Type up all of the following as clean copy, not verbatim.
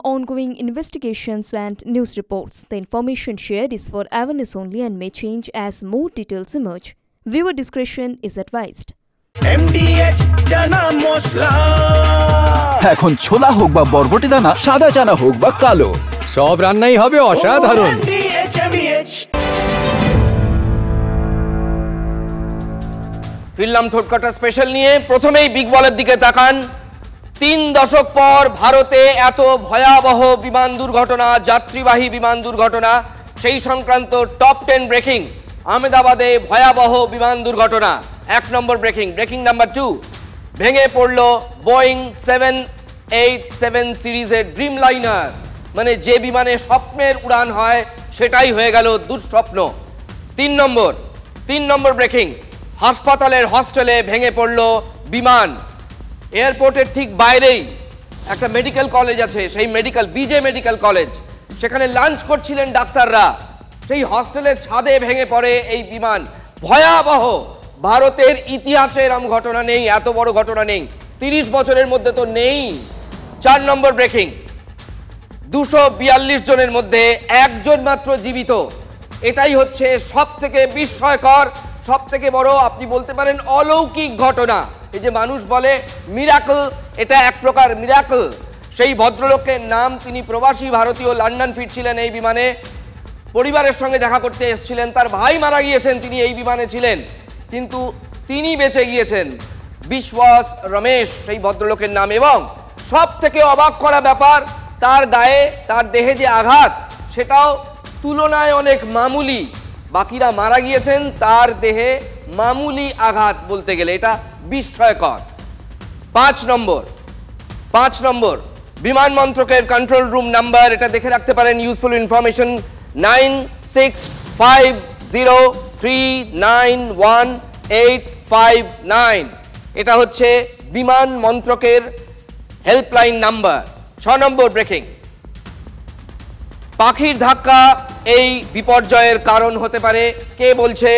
ongoing investigations and news reports. The information shared is for awareness only and may change as more details emerge. Viewer discretion is advised. MDH chana masala এখন ছোলা হোক বা বরবটি দানা, সাদা চানা হোক বা কালো, সব রান্নাই হবে অসাধারণ। ফিরলাম থোটকাটা স্পেশাল নিয়ে। প্রথমেই বিগ বলের দিকে তাকান। 3 দশক পর ভারতে এত ভয়াবহ বিমান দুর্ঘটনা, যাত্রীবাহী বিমান দুর্ঘটনা, সেই সংক্রান্ত টপ 10 ব্রেকিং। আহমেদাবাদে ভয়াবহ বিমান দুর্ঘটনা 1 নম্বর ব্রেকিং নাম্বার 2, ভেঙে পড়ল বোয়িং 787 সিরিজের ড্রিমলাইনার, মানে যে বিমানে স্বপ্নের উড়ান হয় সেটাই হয়ে গেল দুঃস্বপ্ন। 3 নম্বর ব্রেকিং, হাসপাতালের হস্টেলে ভেঙে পড়ল বিমান। এয়ারপোর্টের ঠিক বাইরেই একটা মেডিকেল কলেজ আছে, সেই বিজে মেডিকেল কলেজ, সেখানে লাঞ্চ করছিলেন ডাক্তাররা, সেই হস্টেলের ছাদে ভেঙে পড়ে এই বিমান। ভয়াবহ, ভারতের ইতিহাসে এরকম ঘটনা নেই, এত বড় ঘটনা নেই, 30 বছরের মধ্যে তো নেই। 4 নম্বর ব্রেকিং, 242 জনের মধ্যে 1 জন মাত্র জীবিত। এটাই হচ্ছে সব থেকে বিস্ময়কর, সব থেকে বড়, আপনি বলতে পারেন অলৌকিক ঘটনা। এই যে মানুষ বলে মিরাকল, এটা এক প্রকার মিরাকল। সেই ভদ্রলোকের নাম, তিনি প্রবাসী ভারতীয়, লন্ডন ফিরছিলেন এই বিমানে, পরিবারের সঙ্গে দেখা করতে এসেছিলেন, তার ভাই মারা গিয়েছেন, তিনি এই বিমানে ছিলেন, কিন্তু তিনি বেঁচে গিয়েছেন। বিশ্বাস রমেশ সেই ভদ্রলোকের নাম। এবং সব থেকে অবাক করা ব্যাপার, তার গায়ে, তার দেহে যে আঘাত, সেটাও তুলনায় অনেক মামুলি। বাকিরা মারা গিয়েছেন, তার দেহে মামুলি আঘাত বলতে গেলে, এটা বিস্ময়কর। 5 নম্বর বিমান মন্ত্রকের কন্ট্রোল রুম নাম্বার, এটা দেখে রাখতে পারেন, ইউজফুল ইনফরমেশন 9650391859। এটা হচ্ছে বিমান মন্ত্রকের হেল্পলাইন নাম্বার। 6 নম্বর ব্রেকিং, পাখির ধাক্কা এই বিপর্যয়ের কারণ হতে পারে। কে বলছে?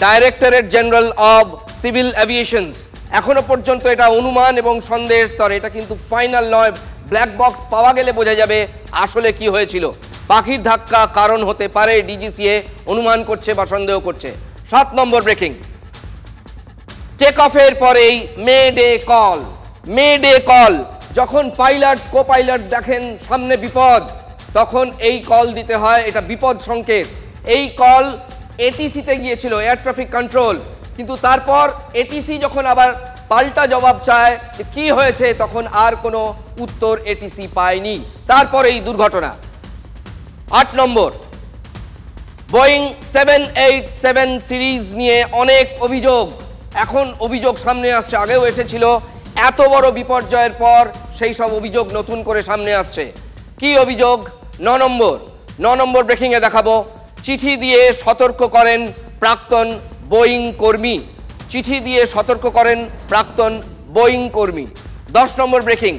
Directorate general of civil aviations. এখনো পর্যন্ত এটা অনুমান এবং সন্দেহের স্তরে, এটা কিন্তু ফাইনাল নয়। ব্ল্যাক বক্স পাওয়া গেলে বোঝা যাবে আসলে কি হয়েছিল। পাখির ধাক্কা কারণ হতে পারে, ডিজিসিএ অনুমান করছে বা সন্দেহ করছে। 7 নম্বর ব্রেকিং, টেক অফের পরেই মে ডে কল। যখন পাইলট, কো পাইলট দেখেন সামনে বিপদ, তখন এই কল দিতে হয়, এটা বিপদ সংকেত। এই কল এটিসিতে গিয়েছিল, এয়ার ট্রাফিক কন্ট্রোল, কিন্তু তারপর এটিসি যখন আবার পাল্টা জবাব চায় যে কি হয়েছে, তখন আর কোনো উত্তর এটিসি পায়নি, তারপরে এই দুর্ঘটনা। 8 নম্বর, বোয়িং 787 সিরিজ নিয়ে অনেক অভিযোগ, এখন অভিযোগ সামনে আসছে, আগেও এসেছিল। এত বড় বিপর্যয়ের পর সেই সব অভিযোগ নতুন করে সামনে আসছে। কি অভিযোগ? 9 নম্বর ব্রেকিংয়ে দেখাবো, চিঠি দিয়ে সতর্ক করেন প্রাক্তন বোয়িং কর্মী। 10 নম্বর ব্রেকিং,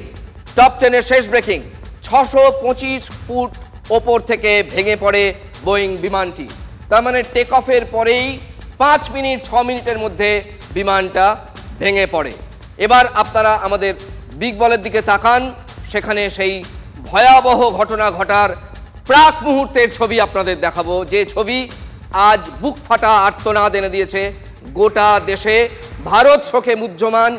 টপ 10-এর শেষ ব্রেকিং, 625 ফুট ওপর থেকে ভেঙে পড়ে বোয়িং বিমানটি। তার মানে টেক অফের পরেই 5 মিনিট 6 মিনিটের মধ্যে বিমানটা ভেঙে পড়ে। এবার আপনারা আমাদের বিগ বলের দিকে তাকান, সেখানে সেই ভয়াবহ ঘটনা ঘটার প্রাক মুহূর্তের ছবি আপনাদের দেখাবো, যে ছবি আজ বুক ফাটা আর্তনাদ এনে দিয়েছে গোটা দেশে। ভারত শোকে মুহ্যমান,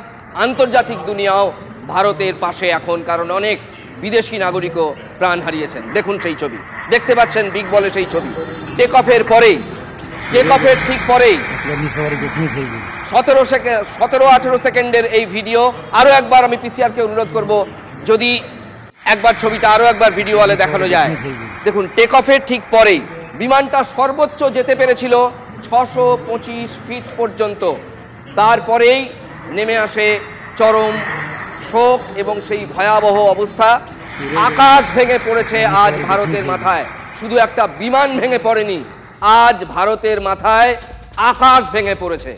আন্তর্জাতিক দুনিয়াও ভারতের পাশে এখন, কারণ অনেক বিদেশি নাগরিকও প্রাণ হারিয়েছেন। দেখুন সেই ছবি, দেখতে পাচ্ছেন বিগ বলে সেই ছবি। টেক অফের ঠিক পরেই 17-18 সেকেন্ডের এই ভিডিও। আরও একবার আমি পিসিআরকে অনুরোধ করব, যদি একবার ছবিটা আরও একবার ভিডিও হলে দেখানো যায়। দেখুন, টেক অফের ঠিক পরেই বিমানটা সর্বোচ্চ যেতে পেরেছিল 625 ফিট পর্যন্ত, তারপরেই নেমে আসে চরম শোক এবং সেই ভয়াবহ অবস্থা। আকাশ ভেঙে পড়েছে আজ ভারতের মাথায়, শুধু একটা বিমান ভেঙে পড়েনি, আজ ভারতের মাথায় আকাশ ভেঙে পড়েছে।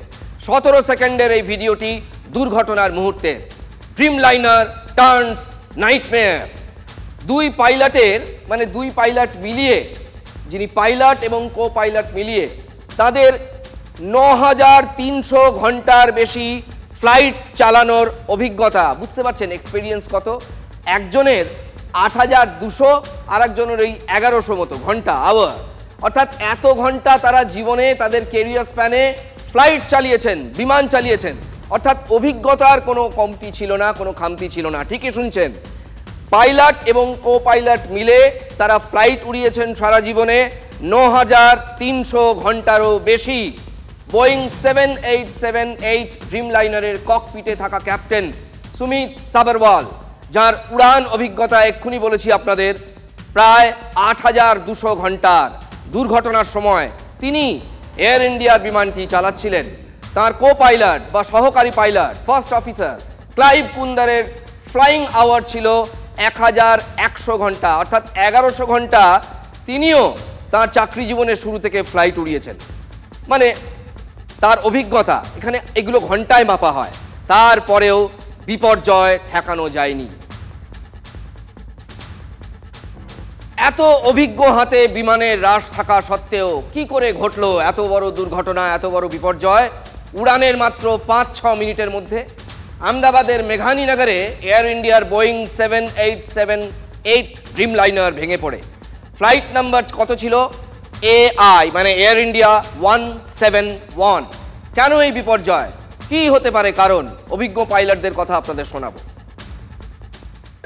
17 সেকেন্ডের এই ভিডিওটি দুর্ঘটনার মুহূর্তে। Dreamliner turns nightmare. 2 পাইলট মিলিয়ে, যিনি পাইলট এবং কো পাইলট মিলিয়ে, তাদের 9300 ঘন্টার বেশি ফ্লাইট চালানোর অভিজ্ঞতা। বুঝতে পারছেন এক্সপেরিয়েন্স কত? একজনের 8,200, আর একজনের ওই 1100 মতো ঘন্টা, আওয়ার। অর্থাৎ এত ঘন্টা তারা জীবনে তাদের কেরিয়ার স্প্যানে ফ্লাইট চালিয়েছেন, বিমান চালিয়েছেন। অর্থাৎ অভিজ্ঞতার কোনো কমতি ছিল না, কোনো খামতি ছিল না। ঠিকই শুনছেন, পাইলট এবং কো পাইলট মিলে তারা ফ্লাইট উড়িয়েছেন সারা জীবনে 9,300 ঘন্টারও বেশি। বোয়িং 7878 ড্রিমলাইনারের ককপিটে থাকা ক্যাপ্টেন সুমিত সাবরওয়াল, যার উড়ান অভিজ্ঞতা এক্ষুনি বলেছি আপনাদের প্রায় 8,200 ঘন্টার, দুর্ঘটনার সময় তিনি এয়ার ইন্ডিয়ার বিমানটি চালাচ্ছিলেন। তার কো পাইলট বা সহকারী পাইলট ফার্স্ট অফিসার ক্লাইভ কুন্দারের ফ্লাইং আওয়ার ছিল 1,100 ঘন্টা, অর্থাৎ 1100 ঘন্টা তিনিও তার চাকরি জীবনের শুরু থেকে ফ্লাইট উড়িয়েছেন। মানে তার অভিজ্ঞতা, এখানে এগুলো ঘন্টায় মাপা হয়। তারপরেও বিপর্যয় ঠেকানো যায়নি। এত অভিজ্ঞ হাতে বিমানের হ্রাস থাকা সত্ত্বেও কি করে ঘটলো এত বড় দুর্ঘটনা, এত বড় বিপর্যয়? উড়ানের মাত্র 5-6 মিনিটের মধ্যে আহমেদাবাদের মেঘানীনগরে এয়ার ইন্ডিয়ার বোয়িং 7878 ড্রিমলাইনার ভেঙে পড়ে। ফ্লাইট নাম্বার কত ছিল? AI, মানে এয়ার ইন্ডিয়া 171। কেন এই বিপর্যয়? কি হতে পারে কারণ? অভিজ্ঞ পাইলটদের কথা আপনাদের শোনাবো।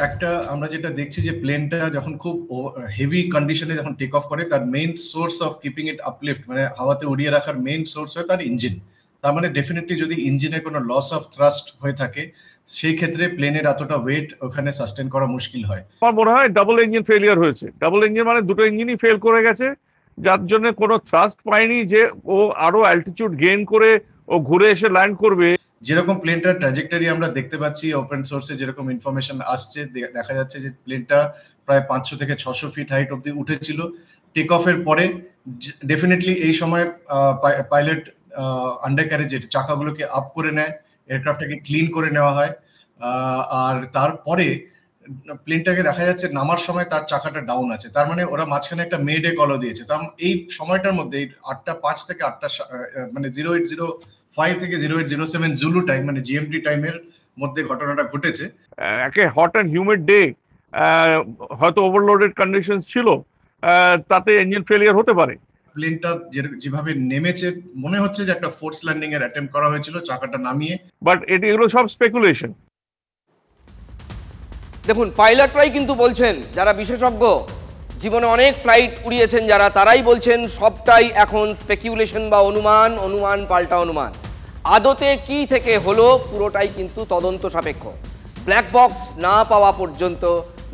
একটা আমরা যেটা দেখছি যে প্লেনটা যখন খুব হেভি কন্ডিশনে যখন টেক অফ করে, তার main source of keeping it uplift, মানে হাওয়াতে উড়িয়ে রাখার মেইন সোর্স হয় তার ইঞ্জিন। তার মানে ডেফিনেটলি যদি ইঞ্জিনের কোনো লস অফ থ্রাস্ট হয়ে থাকে, সেই ক্ষেত্রে প্লেনের এতটা ওয়েট ওখানে সাস্টেন করা মুশকিল হয়। আমার মনে হয় ডাবল ইঞ্জিন ফেলিয়ার হয়েছে। ডাবল ইঞ্জিন মানে দুটো ইঞ্জিনই ফেল করে গেছে, যার জন্য কোনো থ্রাস্ট পায়নি যে ও আরো অ্যালটিটিউড গেইন করে ও ঘুরে এসে ল্যান্ড করবে। যেরকম প্লেনটার ট্র্যাজেক্টরি আমরা দেখতে পাচ্ছি, ওপেন সোর্সে যেরকম ইনফরমেশন আসছে, দেখা যাচ্ছে যে প্লেনটা প্রায় 500 থেকে 600 ফিট হাইট অব্দি উঠেছিল। টেক অফের পরে ডেফিনেটলি এই সময় পাইলট আন্ডার ক্যারেজের চাকাগুলোকে আপ করে নেয়, এয়ারক্রাফটটাকে ক্লিন করে নেওয়া হয়। আর তারপরে প্লেনটাকে দেখা যাচ্ছে নামার সময় তার চাকাটা ডাউন আছে, তার মানে ওরা মাঝখানে একটা মেডে কলও দিয়েছে। তার এই সময়টার মধ্যে 8:05 থেকে 8টা মানে 0805 থেকে 0807 জুলু টাইম, মানে জিএমটি টাইমের মধ্যে ঘটনাটা ঘটেছে। একে হট অ্যান্ড হিউমিড ডে, হয়তো ওভারলোডেড কন্ডিশন ছিল, তাতে ইঞ্জিন ফেলিয়ার হতে পারে। প্লেনটা যেভাবে নেমেছে মনে হচ্ছে যে একটা ফোর্স ল্যান্ডিং এর অ্যাটেম্প্ট করা হয়েছিল চাকাটা নামিয়ে। বাট এগুলো সব স্পেকুলেশন। দেখুন, পাইলটরাই কিন্তু বলছেন, যারা বিশেষজ্ঞ জীবনে অনেক ফ্লাইট উড়িয়েছেন যারা, তারাই বলছেন সবটাই এখন স্পেকুলেশন বা অনুমান, অনুমান পাল্টা অনুমান। আদতে কি থেকে হলো পুরোটাই কিন্তু তদন্ত সাপেক্ষ। ব্ল্যাক বক্স না পাওয়া পর্যন্ত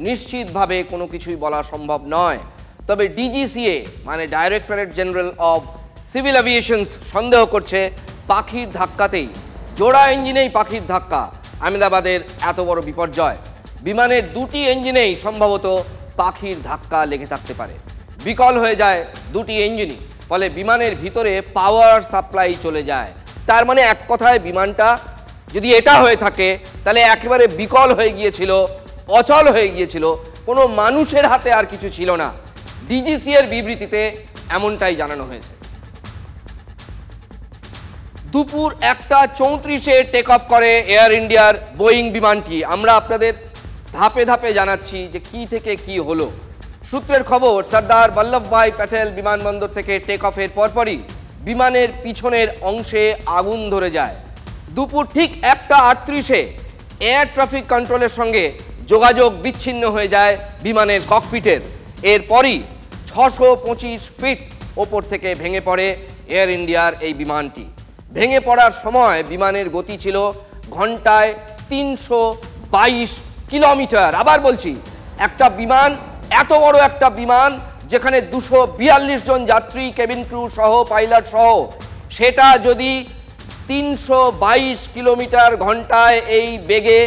নিশ্চিতভাবে কোনো কিছুই বলা সম্ভব নয়। তবে ডিজিসিএ মানে ডাইরেক্টরেট জেনারেল অব সিভিল এভিয়েশনস সন্দেহ করছে পাখির ধাক্কাতেই, জোড়া ইঞ্জিনেই পাখির ধাক্কা আহমেদাবাদের এত বড় বিপর্যয়। বিমানের দুটি ইঞ্জিনেই সম্ভবত পাখির ধাক্কা লেগে থাকতে পারে। বিকল হয়ে যায় দুটি ইঞ্জিনই, ফলে বিমানের ভিতরে পাওয়ার সাপ্লাই চলে যায়। তার মানে এক কথায় বিমানটা যদি এটা হয়ে থাকে তাহলে একেবারে বিকল হয়ে গিয়েছিল, অচল হয়ে গিয়েছিল, কোনো মানুষের হাতে আর কিছু ছিল না। ডিজিসিএর বিবৃতিতে এমনটাই জানানো হয়েছে। দুপুর 1:34-এ টেক অফ করে এয়ার ইন্ডিয়ার বোয়িং বিমানটি। আমরা আপনাদের ধাপে ধাপে জানাচ্ছি যে কি থেকে কি হলো। সূত্রের খবর, সর্দার বল্লভভাই প্যাটেল বিমানবন্দর থেকে টেক অফের পরপরই বিমানের পিছনের অংশে আগুন ধরে যায়। দুপুর ঠিক 1:38-এ এয়ার ট্রাফিক কন্ট্রোলের সঙ্গে যোগাযোগ বিচ্ছিন্ন হয়ে যায় বিমানের ককপিটের। এরপরই 625 ফিট ওপর থেকে ভেঙে পড়ে এয়ার ইন্ডিয়ার এই বিমানটি। ভেঙে পড়ার সময় বিমানের গতি ছিল ঘন্টায় 322 কিলোমিটার। আবার বলছি, একটা বিমান, এত বড় একটা বিমান যেখানে 242 জন যাত্রী, কেবিন ক্রু সহ, পাইলট সহ, সেটা যদি 322 কিলোমিটার ঘন্টায় এই বেগে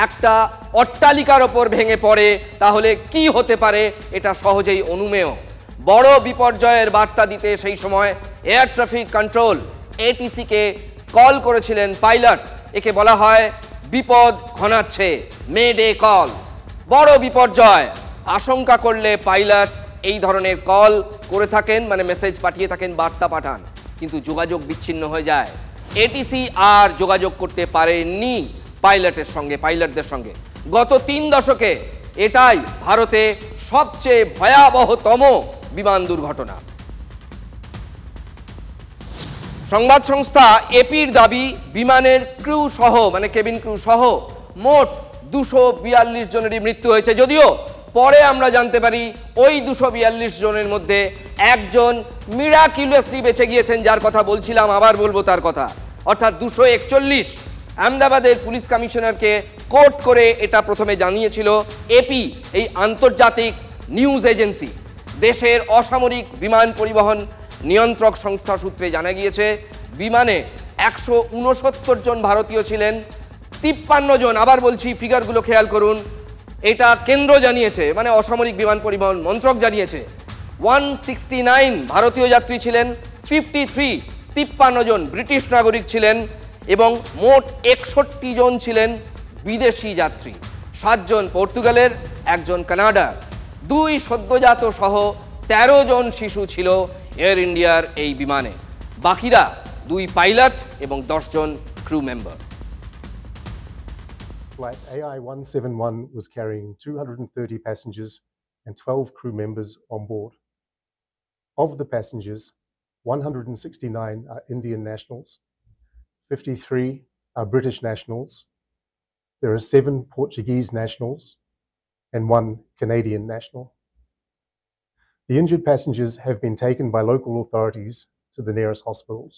একটা অট্টালিকার ওপর ভেঙে পড়ে, তাহলে কি হতে পারে এটা সহজেই অনুমেয়। বড় বিপর্যয়ের বার্তা দিতে সেই সময় এয়ার ট্রাফিক কন্ট্রোল এটিসিকে কল করেছিলেন পাইলট। একে বলা হয় বিপদ ঘনাচ্ছে, মেডে কল। বড় বিপর্যয় আশঙ্কা করলে পাইলট এই ধরনের কল করে থাকেন, মানে মেসেজ পাঠিয়ে থাকেন, বার্তা পাঠান, কিন্তু যোগাযোগ বিচ্ছিন্ন হয়ে যায়। এটিসি আর যোগাযোগ করতে পারেননি পাইলটদের সঙ্গে। গত 3 দশকে এটাই ভারতে সবচেয়ে ভয়াবহতম বিমান দুর্ঘটনা। সংবাদ সংস্থা এপির দাবি, বিমানের ক্রু সহ মানে কেবিন ক্রু সহ মোট 242 জনেরই মৃত্যু হয়েছে। যদিও পরে আমরা জানতে পারি ওই 242 জনের মধ্যে একজন মিরাকিউলাসলি বেঁচে গিয়েছেন, যার কথা বলছিলাম, আবার বলবো তার কথা, অর্থাৎ 241। আহমেদাবাদের পুলিশ কমিশনারকে কোর্ট করে এটা প্রথমে জানিয়েছিল এপি, এই আন্তর্জাতিক নিউজ এজেন্সি। দেশের অসামরিক বিমান পরিবহন নিয়ন্ত্রক সংস্থা সূত্রে জানা গিয়েছে বিমানে 169 জন ভারতীয় ছিলেন, 53 জন, আবার বলছি ফিগারগুলো খেয়াল করুন, এটা কেন্দ্র জানিয়েছে, মানে অসামরিক বিমান পরিবহন মন্ত্রক জানিয়েছে। 169 ভারতীয় যাত্রী ছিলেন, 53 জন ব্রিটিশ নাগরিক ছিলেন এবং মোট 61 জন ছিলেন বিদেশি যাত্রী। 7 জন পর্তুগালের, 1 জন কানাডার, 2 সদ্যজাত সহ 13 জন শিশু ছিল এয়ার ইন্ডিয়ার এই বিমানে। বাকিরা 2 পাইলট এবং 10 জন crew member. Flight AI-171 was carrying 230 passengers and 12 crew members on board. Of the passengers, 169 are Indian nationals, 53 are British nationals, there are 7 Portuguese nationals, and 1 Canadian national. The injured passengers have been taken by local authorities to the nearest hospitals.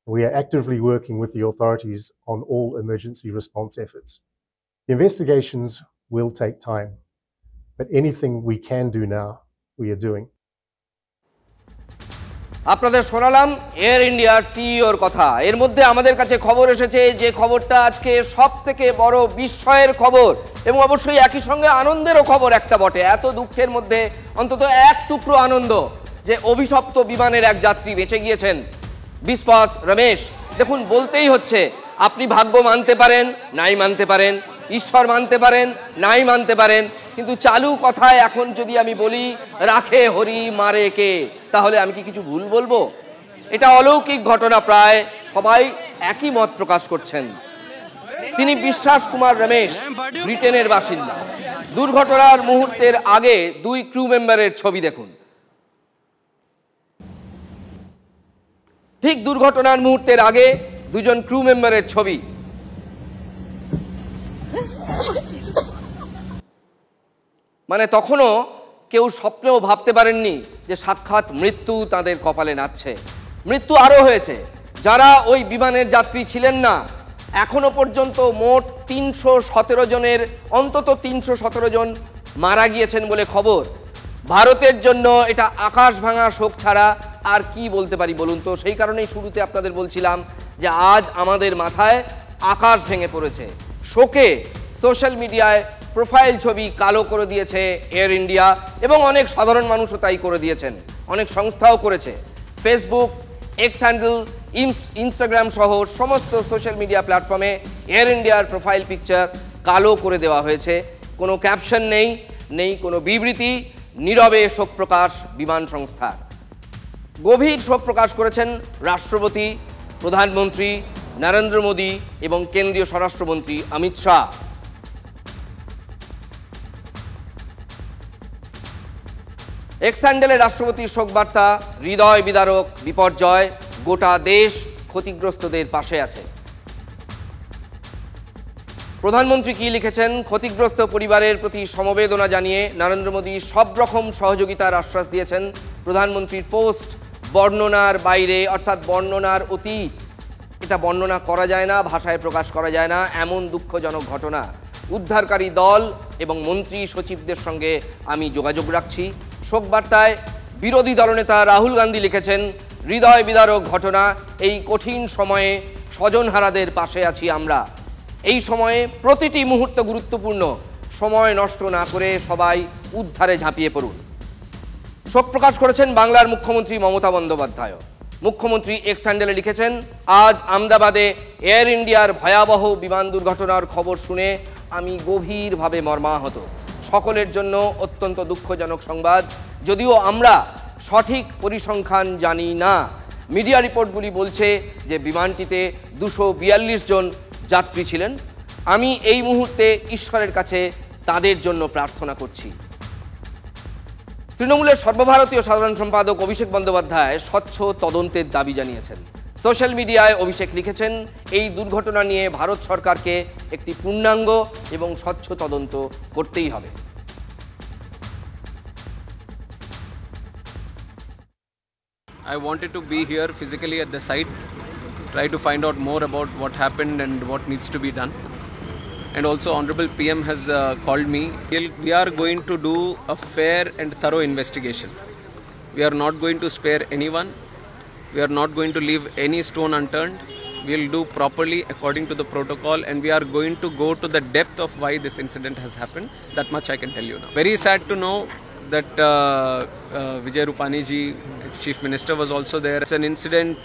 We are actively working with the authorities on all emergency response efforts. The investigations will take time, but anything we can do now, we are doing. আপনাদের শোনালাম air ইন্ডিয়ার সিইওর কথা। এর মধ্যে আমাদের কাছে খবর এসেছে, যে খবরটা আজকে সব থেকে বড় বিস্ময়ের খবর এবং অবশ্যই একই সঙ্গে আনন্দেরও খবর একটা বটে। এত দুঃখের মধ্যে অন্তত এক টুকরো আনন্দ যে অভিশপ্ত বিমানের এক যাত্রী বেঁচে গিয়েছেন, বিশ্বাস রমেশ। দেখুন, বলতেই হচ্ছে, আপনি ভাগ্য মানতে পারেন, নাই মানতে পারেন, ঈশ্বর মানতে পারেন, নাই মানতে পারেন, কিন্তু চালু কথায় এখন যদি আমি বলি রাখে হরি মারে কে, তাহলে আমি কি কিছু ভুল বলবো? এটা অলৌকিক ঘটনা, প্রায় সবাই একই মত প্রকাশ করছেন। তিনি বিশ্বাস কুমার রমেশ, ব্রিটেনের বাসিন্দা। দুর্ঘটনার মুহূর্তের আগে 2 ক্রু মেম্বারের ছবি দেখুন। ঠিক দুর্ঘটনার মুহূর্তের আগে 2 জন ক্রু মেম্বারের ছবি। মানে তখনও কেউ স্বপ্নেও ভাবতে পারেননি যে সাক্ষাৎ মৃত্যু তাদের কপালে নাচছে। মৃত্যু আরও হয়েছে, যারা ওই বিমানের যাত্রী ছিলেন না। এখনো পর্যন্ত মোট 317 জনের, অন্তত 317 জন মারা গিয়েছেন বলে খবর। ভারতের জন্য এটা আকাশ ভাঙা শোক ছাড়া আর কি বলতে পারি বলুন তো? সেই কারণেই শুরুতে আপনাদের বলছিলাম যে আজ আমাদের মাথায় আকাশ ভেঙে পড়েছে। শোকে সোশ্যাল মিডিয়ায় প্রোফাইল ছবি কালো করে দিয়েছে এয়ার ইন্ডিয়া এবং অনেক সাধারণ মানুষও তাই করে দিয়েছেন, অনেক সংস্থাও করেছে। ফেসবুক, এক্স হ্যান্ডেল, ইনস্টাগ্রাম সহ সমস্ত সোশ্যাল মিডিয়া প্ল্যাটফর্মে এয়ার ইন্ডিয়ার প্রোফাইল পিকচার কালো করে দেওয়া হয়েছে। কোনো ক্যাপশন নেই, নেই কোনো বিবৃতি, নীরবে শোক প্রকাশ বিমান সংস্থার। গভীর শোক প্রকাশ করেছেন রাষ্ট্রপতি, প্রধানমন্ত্রী নরেন্দ্র মোদী এবং কেন্দ্রীয় স্বরাষ্ট্রমন্ত্রী অমিত শাহ। এক্স হ্যান্ডেলে রাষ্ট্রপতির শোক বার্তা, হৃদয় বিদারক বিপর্যয়, গোটা দেশ ক্ষতিগ্রস্তদের পাশে আছে। প্রধানমন্ত্রী কি লিখেছেন? ক্ষতিগ্রস্ত পরিবারের প্রতি সমবেদনা জানিয়ে নরেন্দ্র মোদী সব রকম সহযোগিতার আশ্বাস দিয়েছেন। প্রধানমন্ত্রীর পোস্ট বর্ণনার বাইরে, অর্থাৎ বর্ণনার অতীত, এটা বর্ণনা করা যায় না, ভাষায় প্রকাশ করা যায় না, এমন দুঃখজনক ঘটনা। উদ্ধারকারী দল এবং মন্ত্রী সচিবদের সঙ্গে আমি যোগাযোগ রাখছি। শোক বার্তায় বিরোধী দলনেতা রাহুল গান্ধী লিখেছেন, হৃদয় বিদারক ঘটনা, এই কঠিন সময়ে স্বজনহারাদের পাশে আছি আমরা। এই সময়ে প্রতিটি মুহূর্ত গুরুত্বপূর্ণ, সময় নষ্ট না করে সবাই উদ্ধারে ঝাঁপিয়ে পড়ুন। শোক প্রকাশ করেছেন বাংলার মুখ্যমন্ত্রী মমতা বন্দ্যোপাধ্যায়। মুখ্যমন্ত্রী এক্স হ্যান্ডেলে লিখেছেন, আজ আহমেদাবাদে এয়ার ইন্ডিয়ার ভয়াবহ বিমান দুর্ঘটনার খবর শুনে আমি গভীরভাবে মর্মাহত। সকলের জন্য অত্যন্ত দুঃখজনক সংবাদ। যদিও আমরা সঠিক পরিসংখ্যান জানি না, মিডিয়া রিপোর্টগুলি বলছে যে বিমানটিতে 242 জন যাত্রী ছিলেন। আমি এই মুহূর্তে ঈশ্বরের কাছে তাদের জন্য প্রার্থনা করছি। তৃণমূলের সর্বভারতীয় সাধারণ সম্পাদক অভিষেক বন্দ্যোপাধ্যায় স্বচ্ছ তদন্তের দাবি জানিয়েছেন। সোশ্যাল মিডিয়ায় অভিষেক লিখেছেন, এই দুর্ঘটনা নিয়ে ভারত সরকারকে একটি পূর্ণাঙ্গ এবং স্বচ্ছ তদন্ত করতেই হবে। I wanted to be here physically at the site, try to find out more about what happened and what needs to be done. And also Honorable PM has called me. We are going to do a fair and thorough investigation. We are not going to spare anyone. We are not going to leave any stone unturned. We will do properly according to the protocol, and we are going to go to the depth of why this incident has happened. That much I can tell you now. Very sad to know that Vijay Rupani ji, Chief Minister, was also there. It's an incident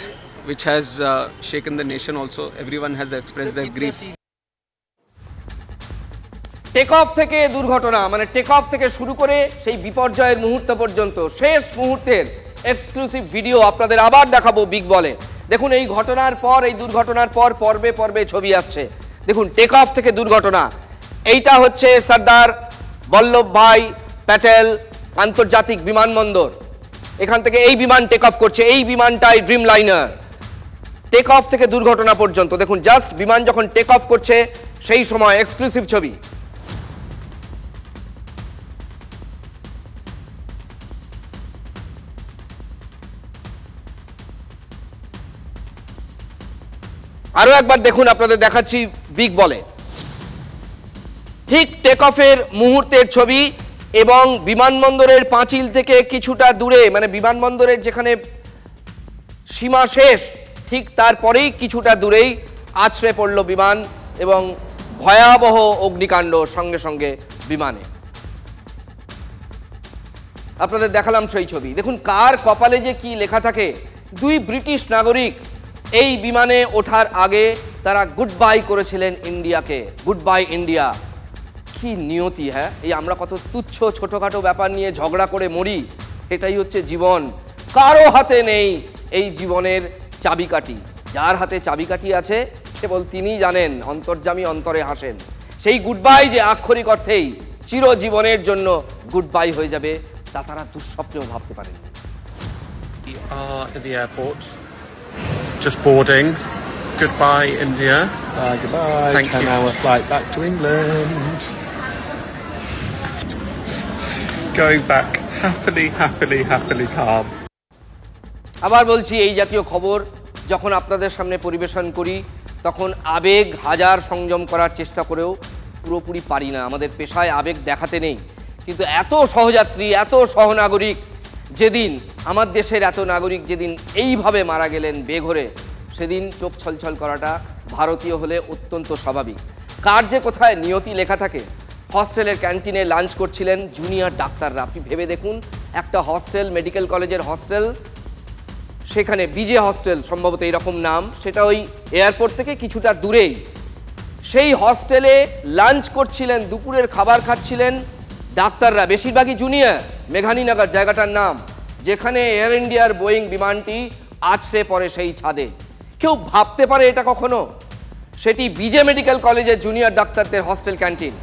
which has shaken the nation also. Everyone has expressed their grief. Take off থেকে দুর্ঘটনা, মানে take off থেকে শুরু করে সেই বিপর্যয়ের মুহূর্ত পর্যন্ত শেষ মুহূর্তের এক্সক্লুসিভ ভিডিও আপনাদের আবার দেখাবো বিগ বলে। দেখুন এই ঘটনার পর, এই দুর্ঘটনার পর পর্বে পর্বে ছবি আসছে। দেখুন টেক অফ থেকে দুর্ঘটনা, এইটা হচ্ছে সর্দার বল্লভভাই প্যাটেল আন্তর্জাতিক বিমানবন্দর। এখান থেকে এই বিমান টেক অফ করছে, এই বিমানটাই ড্রিম লাইনার। টেক অফ থেকে দুর্ঘটনা পর্যন্ত দেখুন, জাস্ট বিমান যখন টেক অফ করছে সেই সময় এক্সক্লুসিভ ছবি। আরো একবার দেখুন, আপনাদের দেখাচ্ছি বিগ বলে। ঠিক টেক অফের মুহূর্তের ছবি এবং বিমানবন্দরের পাঁচিল থেকে কিছুটা দূরে, মানে বিমানবন্দরের যেখানে সীমা শেষ ঠিক তারপরেই কিছুটা দূরেই আছড়ে পড়ল বিমান এবং ভয়াবহ অগ্নিকাণ্ড সঙ্গে সঙ্গে বিমানে। আপনাদের দেখালাম সেই ছবি। দেখুন কার কপালে যে কি লেখা থাকে। দুই ব্রিটিশ নাগরিক এই বিমানে ওঠার আগে তারা গুড বাই করেছিলেন ইন্ডিয়াকে। Goodbye India. কি নিয়তি! হ্যাঁ, এই আমরা কত তুচ্ছ ছোটখাটো ব্যাপার নিয়ে ঝগড়া করে মরি। এটাই হচ্ছে জীবন। কারো হাতে নেই এই জীবনের চাবিকাঠি। যার হাতে চাবিকাঠি আছে কেবল তিনিই জানেন, অন্তর্যামী অন্তরে হাসেন। সেই গুড বাই যে আক্ষরিক অর্থেই চিরজীবনের জন্য গুড বাই হয়ে যাবে, তা তারা দুঃস্বপ্নেও ভাবতে পারেন। At the airport, just boarding. Goodbye, India. Goodbye. Thank you. 10-hour flight back to England. Going back happily, happily, happily calm. আবার বলছি, এই জাতীয় খবর যখন আপনাদের সামনে পরিবেশন করি তখন আবেগ হাজার সংযম করার চেষ্টা করেও পুরোপুরি পারি না। আমাদের পেশায় আবেগ দেখাতে নেই, কিন্তু এত সহযাত্রী, এত সহনাগরিক যেদিন, আমার দেশের এত নাগরিক যেদিন এইভাবে মারা গেলেন বেঘরে, সেদিন চোখ ছলছল করাটা ভারতীয় হলে অত্যন্ত স্বাভাবিক। কার যে কোথায় নিয়তি লেখা থাকে। হস্টেলের ক্যান্টিনে লাঞ্চ করছিলেন জুনিয়র ডাক্তাররা। আপনি ভেবে দেখুন, একটা হস্টেল, মেডিকেল কলেজের হস্টেল, সেখানে বিজে হস্টেল সম্ভবত এরকম নাম, সেটা ওই এয়ারপোর্ট থেকে কিছুটা দূরেই। সেই হস্টেলে লাঞ্চ করছিলেন, দুপুরের খাবার খাচ্ছিলেন ডাক্তাররা, বেশিরভাগই জুনিয়র। মেঘানীনগর জায়গাটার নাম, যেখানে এয়ার ইন্ডিয়ার বোয়িং বিমানটি আছড়ে পড়ে সেই ছাদে। কেউ ভাবতে পারে এটা কখনো? সেটি বিজে মেডিকেল কলেজের জুনিয়র ডাক্তারদের হস্টেল ক্যান্টিন।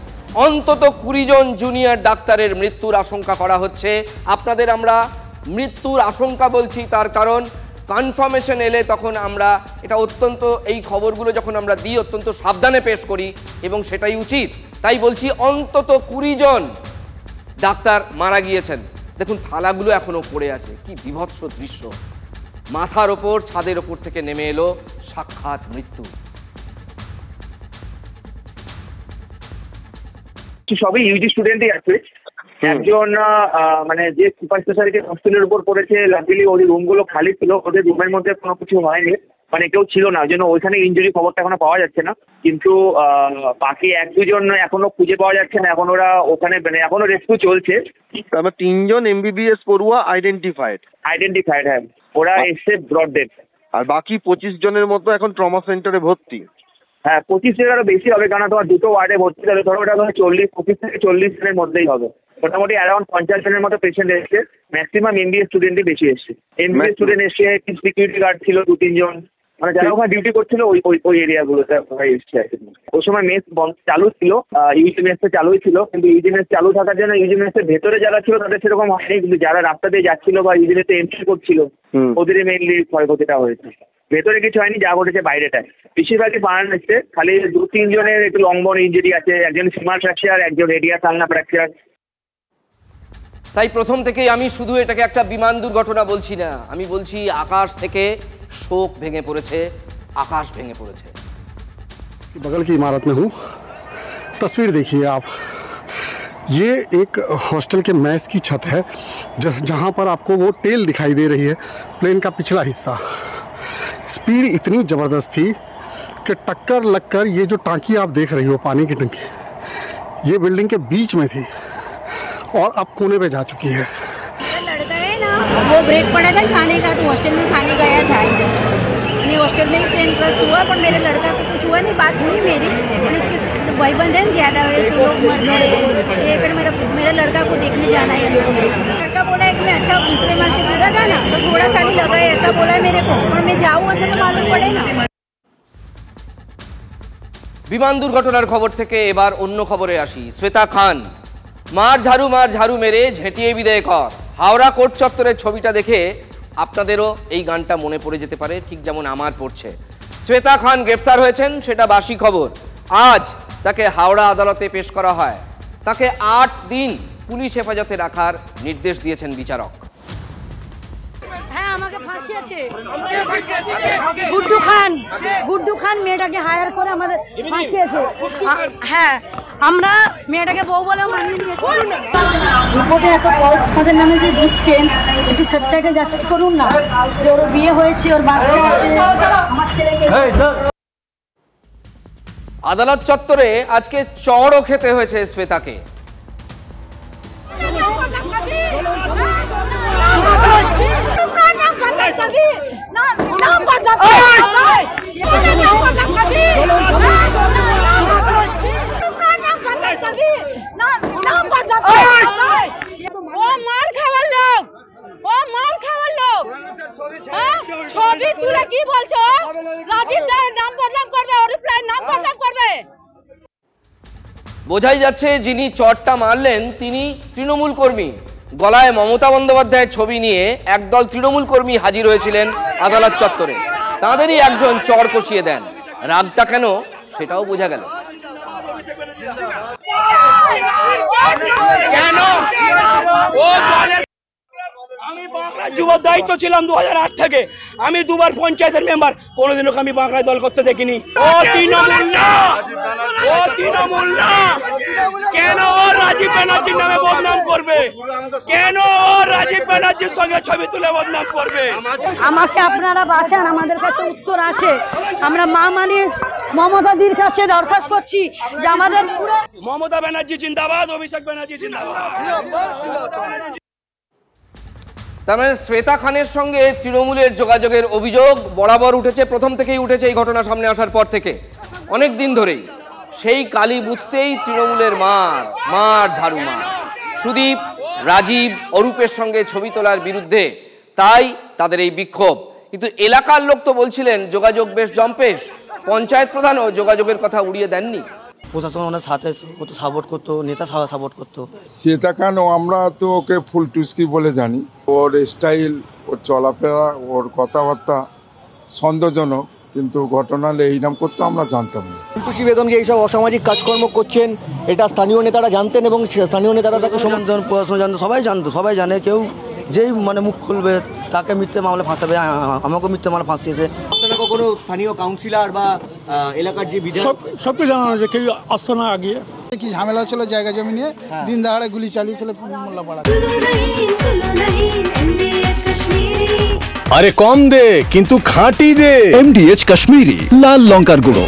অন্তত 20 জন জুনিয়র ডাক্তারের মৃত্যুর আশঙ্কা করা হচ্ছে। আপনাদের আমরা মৃত্যুর আশঙ্কা বলছি, তার কারণ কনফার্মেশন এলে তখন আমরা এটা অত্যন্ত, এই খবরগুলো যখন আমরা দিই অত্যন্ত সাবধানে পেশ করি এবং সেটাই উচিত। তাই বলছি, অন্তত 20 জন ডাক্তার মারা গিয়েছেন। দেখুন থালাগুলো এখনো পড়ে আছে। কি বিভৎস দৃশ্য! মাথার ওপর, ছাদের ওপর থেকে নেমে এলো সাক্ষাৎ মৃত্যু। সবই ইউজি স্টুডেন্টই আছে। একজন মানে যে সুপার স্পেশালিটি হস্টেলের উপর পড়েছে, লাকিলি ওই রুমগুলো খালি ছিল, ওদের রুমের মধ্যে কোনো কিছু হয়নি, মানে কেউ ছিল না, ওই জন্য ওইখানে ইনজুরি খবরটা এখনো পাওয়া যাচ্ছে না। কিন্তু বাকি 1-2 জন এখনো খুঁজে পাওয়া যাচ্ছে না। এখন ওরা ওখানে, মানে এখনো রেস্কিউ চলছে। তারপর 3 জন MBBS পড়ুয়া আইডেন্টিফাইড, হ্যাঁ, ওরা এসে ব্রড ডেথ। আর বাকি 25 জনের মতো এখন ট্রমা সেন্টারে ভর্তি। হ্যাঁ, 25 থেকে আরো বেশি হবে, কারণ তোমার 2টো ওয়ার্ডে ভর্তি হবে। ধরো ওটা 25 থেকে 40 জনের মধ্যেই হবে। মোটামুটি অ্যারাউন্ড 50 জনের মতো পেশেন্ট এসছে। ম্যাক্সিমাম MBA স্টুডেন্টই বেশি এসছে। MBA স্টুডেন্ট এসে, সিকিউরিটি গার্ড ছিল 2-3 জন, মানে যারা ওখানে ডিউটি করছিল ওই এরিয়াগুলোতে এসছে আর কি। ওই সময় মেস চালু ছিল, ইউজি মেস চালুই ছিল, কিন্তু ইউজি মেস চালু থাকার জন্য ইউজি মেসের ভেতরে যারা ছিল তাদের সেরকম হয়নি, কিন্তু যারা রাস্তা দিয়ে যাচ্ছিল বা ইউজি মেসে এন্ট্রি করছিল ওদেরই মেইনলি ক্ষয়ক্ষতিটা হয়েছে। ভেতরে কিছু হয়নি, যা ঘটেছে বাইরেটায়। বেশিরভাগই পাড়ান এসছে, খালি 2-3 জনের একটু লং বোন ইঞ্জুরি আছে, একজন ফিমার ফ্র্যাকচার, একজন রেডিয়া সালনা ফ্র্যাকচার। তাই প্রথম থেকেই আমি শুধু এটাকে একটা বিমান দুর্ঘটনা বলছি না, আমি বলছি আকাশ থেকে শোক ভেঙে পড়েছে, আকাশ ভেঙে পড়েছে। बगल की इमारत में हूँ, तस्वीर देखिए आप। ये एक हॉस्टल के मैस की छत है जहाँ पर आपको वो टेल दिखाई दे रही है, प्लेन का पिछला हिस्सा। स्पीड इतनी ज़बरदस्त थी कि टक्कर लगकर ये जो टांकी आप देख रही हो, पानी की टंकी, ये बिल्डिंग के बीच में थी और अब कोने पे जा चुकी है। मेरा लड़का है ना, वो ब्रेक पड़ा था खाने का, तो हॉस्टल में खाने गया था ही नहीं, हॉस्टल में ही प्लेन क्रस्ट हुआ, पर मेरे लड़का को कुछ हुआ नहीं। बात हुई मेरी, और इसके भाईबंद है ज़्यादा हुए तो लोग मर गए, ये फिर मेरा लड़का को देखने जाना है अंदर। लड़का बोला है कि मैं अच्छा दूसरे मार से कूदा था ना, तो थोड़ा खाली लगा है, ऐसा बोला है मेरे को, और मैं जाऊँ अंदर तो मालूम पड़े ना। বিমান দুর্ঘটনার খবর থেকে এবার অন্য খবরে আসি। শ্বেতা খান, মার ঝাড়ু মেরে ঝেঁটিয়ে বিদায় কর। হাওড়া কোর্ট চত্বরের ছবিটা দেখে আপনাদেরও এই গানটা মনে পড়ে যেতে পারে, ঠিক যেমন আমার পড়ছে। শ্বেতা খান গ্রেফতার হয়েছেন, সেটা বাসি খবর। আজ তাকে হাওড়া আদালতে পেশ করা হয়। তাকে 8 দিন পুলিশ হেফাজতে রাখার নির্দেশ দিয়েছেন বিচারক। হ্যাঁ, আমাকে ফাঁসিয়েছে গুড্ডু খান মেয়েটাকে হায়ার করে আমাদের ফাঁসিয়েছে। হ্যাঁ, আমরা মেয়েটাকে বউ বলে মানিয়ে নিয়েছি। রিপোর্টে এত ফলস আমাদের নামে যে দিচ্ছেন, একটু সবচাইটা যাচাই করুন না যে ওর বিয়ে হয়েছে, ওর বাচ্চা আছে, আমার ছেলেকে। আদালত চত্বরে আজকে চড়ও খেতে হয়েছে শ্বেতাকে। ছবি তুলে কি বলছো? রাজীব দায়ের নাম বদনাম করবে, অরিপ্লাইয়ের নাম বদনাম করবে। বোঝাই যাচ্ছে যিনি চড়টা মারলেন তিনি তৃণমূল কর্মী। গলায় মমতা বন্দ্যোপাধ্যায়ের ছবি নিয়ে একদল তৃণমূল কর্মী হাজির হয়েছিলেন আদালত চত্বরে। তাদেরই একজন চড় কষিয়ে দেন। রাগটা কেন সেটাও বোঝা গেল। আমি বাংলার যুব দায়িত্ব ছিলাম 2008 থেকে। আমি 2বার পঞ্চায়েতের মেম্বার, কোনোদিনও আমি বাংলায় দল করতে দেখিনি। ও তৃণমূল না, কেন ও রাজীব ব্যানার্জির নামে বদনাম করবে? কেন ও রাজীব ব্যানার্জির সঙ্গে ছবি তুলে বদনাম করবে? আমাকে আপনারা বাঁচান, আমাদের কাছে উত্তর আছে। আমরা মা মানে মমতাদির কাছে দরখাস্ত করছি যে আমাদের মমতা ব্যানার্জি জিন্দাবাদ, অভিষেক ব্যানার্জি জিন্দাবাদ। তার মানে শ্বেতা খানের সঙ্গে তৃণমূলের যোগাযোগের অভিযোগ বরাবর উঠেছে, প্রথম থেকেই উঠেছে এই ঘটনা সামনে আসার পর থেকে, অনেক দিন ধরেই। সেই কালি বুঝতেই তৃণমূলের মার ঝাড়ু মার। সুদীপ, রাজীব, অরূপের সঙ্গে ছবি তোলার বিরুদ্ধে, তাই তাদের এই বিক্ষোভ। কিন্তু এলাকার লোক তো বলছিলেন যোগাযোগ বেশ জম্পেশ। পঞ্চায়েত প্রধানও যোগাযোগের কথা উড়িয়ে দেননি। প্রশাসন ওনার সাথে কত সাপোর্ট করতো, নেতা সাপোর্ট করতো। শ্বেতা খান, আমরা তো ওকে ফুল টুস্কি বলে জানি। ওর স্টাইল, ওর চলাফেরা, ওর কথাবার্তা সন্দেহজনক, কিন্তু ঘটনালে এইরকম করতে আমরা জানতাম না। খুশি বেগম যে এইসব অসামাজিক কাজকর্ম করছেন এটা স্থানীয় নেতারা জানতেন, এবং স্থানীয় নেতারা তাকে সমর্থন, পড়াশোনা জানতো, সবাই জানে। কেউ যেই মানে মুখ খুলবে তাকে মিথ্যে মামলা ফাঁসাবে। আমাকেও মিথ্যে মামলা ফাঁসিয়েছে। আপনারা কখনো স্থানীয় কাউন্সিলর বা এলাকার যে বিধায়ক সবকে জানানো যে কেউ আসতো না আগে। কি ঝামেলা ছিল জায়গা জমি নিয়ে, দিন দাহাড়ে গুলি চালিয়েছিল মোল্লাপাড়া। আরে কম দে কিন্তু খাঁটি দে। MDH কাশ্মীরি লাল লঙ্কার গুঁড়ো।